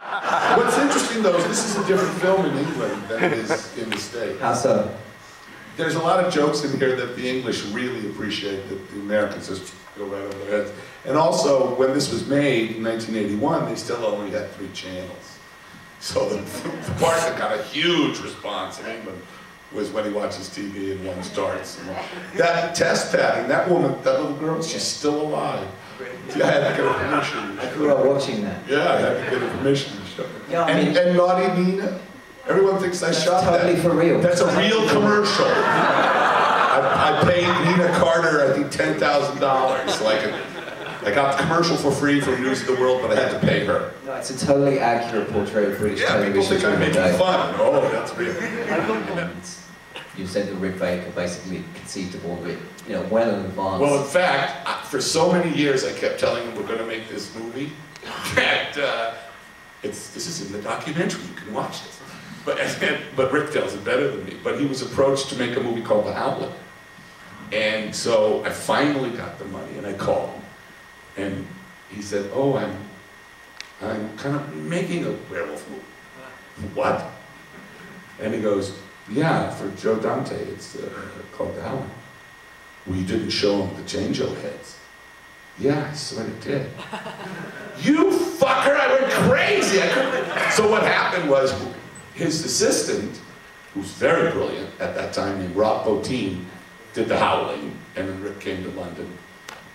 What's interesting though is this is a different film in England than it is in the States. How so? There's a lot of jokes in here that the English really appreciate that the Americans just go right over their heads. And also, when this was made in 1981, they still only had 3 channels. So the part that got a huge response in England was when he watches TV and one starts. And that test padding, that woman, that little girl, she's still alive. Yeah, I had to get her permission. I grew up watching that. Yeah, I had to get her permission to show it. Yeah, I mean, and Naughty Nina, everyone thinks I shot totally that. For real. That's a real commercial. I paid Nina Carter, I think, $10,000. So I got the commercial for free from News of the World, but I had to pay her. No, it's a totally accurate portrait of British television. Yeah, people think I'm making fun. Oh, that's real. You said that Rick Baker basically conceived of all of it, well in advance. Well, in fact, for so many years I kept telling him we're going to make this movie. That this is in the documentary. You can watch this. But Rick tells it better than me. But he was approached to make a movie called The Howling, and so I finally got the money, and I called him, and he said, "Oh, I'm kind of making a werewolf movie." What? And he goes, "Yeah, for Joe Dante, it's called The Howling." "Well, you didn't show him the Chango heads." "Yeah, I sort of did." You fucker, I went crazy. So what happened was, his assistant, who's very brilliant at that time, named Rob Bottin, did The Howling, and then Rick came to London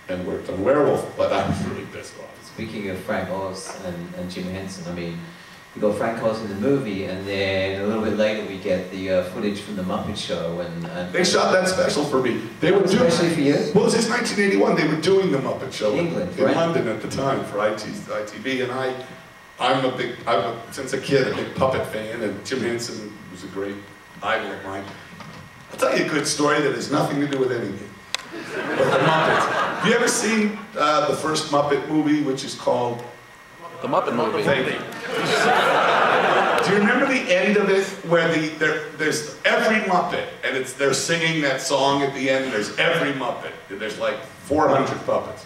and worked on Werewolf, but I was really pissed off. Speaking of Frank Oz and Jim Henson, I mean, you got Frank Oz in the movie, and then a little bit later we get the footage from the Muppet Show, and they shot that special for me. They were especially for you? Well, this is 1981. They were doing the Muppet Show in England, in right? London at the time for ITV, and I'm since a kid a big puppet fan, and Jim Henson was a great idol of mine. I'll tell you a good story that has nothing to do with anything. But the Muppets. Have you ever seen the first Muppet movie, which is called The Muppet Movie? Thank you. Do you remember the end of it where there's every Muppet, and they're singing that song at the end, and there's every Muppet. There's like 400 puppets.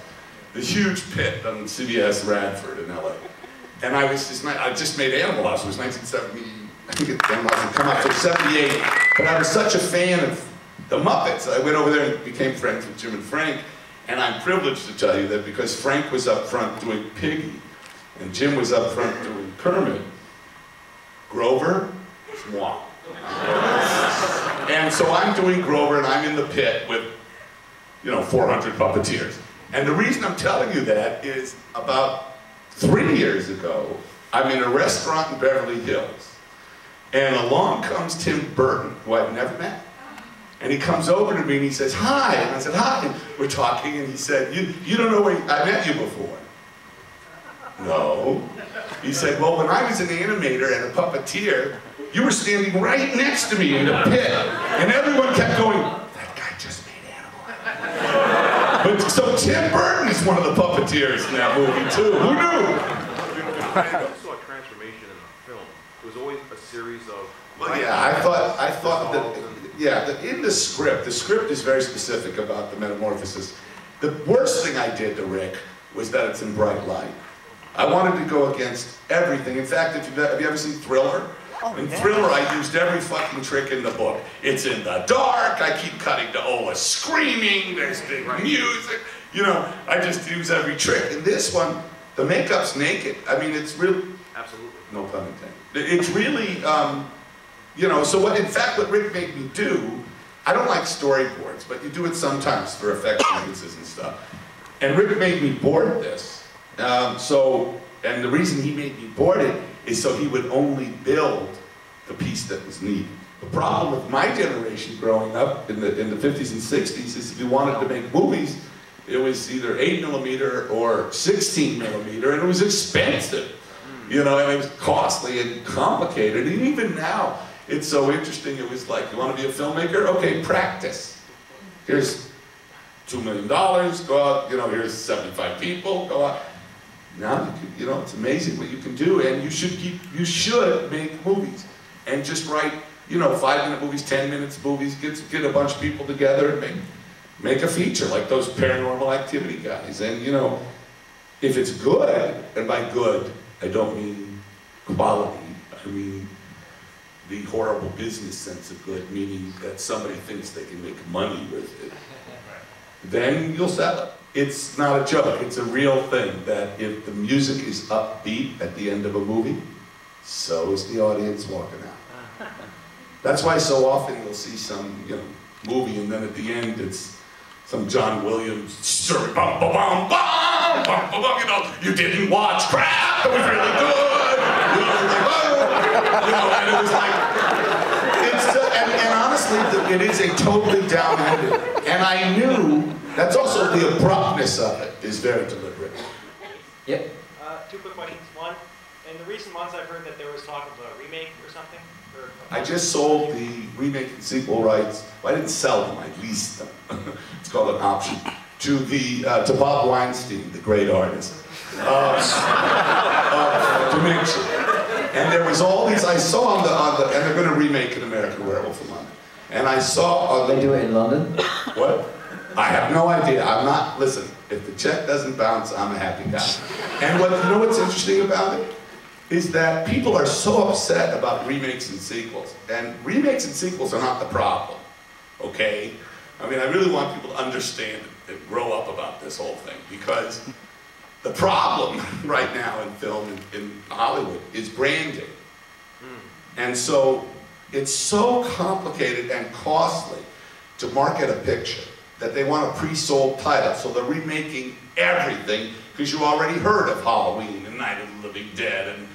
The huge pit on CBS Radford in LA. And I just made Animal House. It was 1970, I think Animal House had come out, so 78. But I was such a fan of the Muppets. I went over there and became friends with Jim and Frank. And I'm privileged to tell you that because Frank was up front doing Piggy, and Jim was up front doing Kermit, Grover, moi. And so I'm doing Grover, and I'm in the pit with, 400 puppeteers. And the reason I'm telling you that is about 3 years ago, I'm in a restaurant in Beverly Hills, and along comes Tim Burton, who I've never met. And he comes over to me and he says, "Hi," and I said, "Hi," and we're talking, and he said, you don't know where I met you before." "No." He said, "Well, when I was an animator and a puppeteer, you were standing right next to me in the pit, and everyone kept going, 'That guy just made Animal.'" But so Tim Burton is one of the puppeteers in that movie too. Who knew? I saw a transformation in a film. It was always a series of. Well, yeah, I thought that. Yeah, in the script is very specific about the metamorphosis. The worst thing I did to Rick was that it's in bright light. I wanted to go against everything. In fact, have you ever seen Thriller? In Thriller, I used every fucking trick in the book. It's in the dark, I keep cutting to Ola screaming, there's big music. I just use every trick. In this one, the makeup's naked. I mean, it's really... Absolutely. No pun intended. It's really... so what Rick made me do, I don't like storyboards, but you do it sometimes for effect sequences and stuff. And Rick made me board this. And the reason he made me board it is so he would only build the piece that was needed. The problem with my generation growing up in the 50s and 60s is if you wanted to make movies, it was either 8mm or 16mm, and it was expensive. And it was costly and complicated. And even now, it's so interesting. It was like, you want to be a filmmaker? Okay, practice. Here's $2 million, go out, here's 75 people, go out. Now, it's amazing what you can do, and you should make movies. And just write, 5-minute movies, 10-minute movies, get a bunch of people together and make a feature, like those Paranormal Activity guys. And, if it's good, and by good, I don't mean quality, I mean the horrible business sense of good, meaning that somebody thinks they can make money with it, then you'll sell it. It's not a joke, it's a real thing that if the music is upbeat at the end of a movie, so is the audience walking out. That's why so often you'll see some, movie and then at the end it's some John Williams story, bum, bum, bum, bum, bum, bum, bum, you didn't watch crap, it was really good, and it was like, and honestly, it is a totally down ending. And I knew, that's also the abruptness of it is very deliberate. Yep. Two quick questions. One, in the recent months I've heard that there was talk of a remake or something. I just sold the remake and sequel rights. Well, I didn't sell them, I leased them. It's called an option. To Bob Weinstein, the great artist. Dementia. And there was all these, I saw and they're going to remake an American Werewolf in London. And I saw They do it in London? What? I have no idea. I'm not, listen, if the check doesn't bounce, I'm a happy guy. And you know what's interesting about it? Is that people are so upset about remakes and sequels. And remakes and sequels are not the problem, okay? I mean, I really want people to understand and grow up about this whole thing, because the problem right now in film in Hollywood is branding. And so it's so complicated and costly to market a picture that they want a pre-sold title. So they're remaking everything because you already heard of Halloween and Night of the Living Dead, and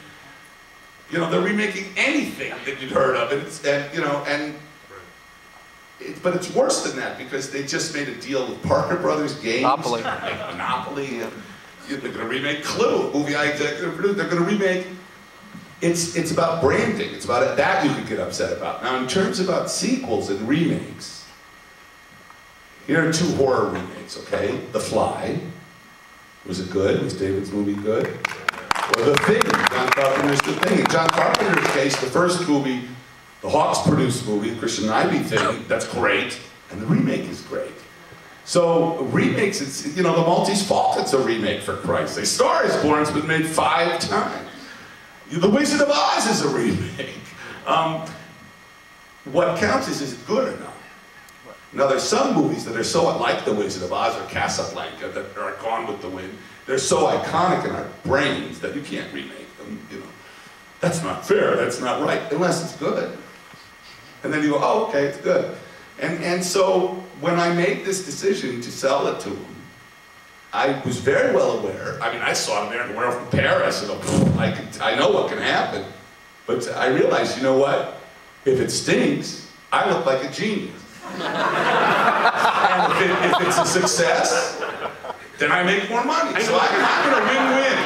they're remaking anything that you'd heard of, but it's worse than that because they just made a deal with Parker Brothers Games. Monopoly. Monopoly. And they're going to remake Clue, a movie I executive produced. They're going to remake. It's about branding. It's about it. That you could get upset about. Now, in terms about sequels and remakes, here are two horror remakes, okay? The Fly. Was it good? Was David's movie good? Or The Thing, John Carpenter's The Thing. In John Carpenter's case, the first movie, the Hawks produced movie, the Christian Ivey thing, that's great. And the remake is great. So remakes, it's, the Maltese Falcon's a remake, for Christ's sake. Star is Born's been made 5 times. The Wizard of Oz is a remake. What counts is it good or not? Now there's some movies that are so like The Wizard of Oz or Casablanca that are Gone with the Wind. They're so iconic in our brains that you can't remake them, That's not fair, that's not right, unless it's good. And then you go, oh, okay, it's good. And so when I made this decision to sell it to him, I was very well aware. I mean, I saw American Werewolf in Paris, and I know what can happen. But I realized, you know what? If it stinks, I look like a genius. And if it's a success, then I make more money. So I'm in a win-win.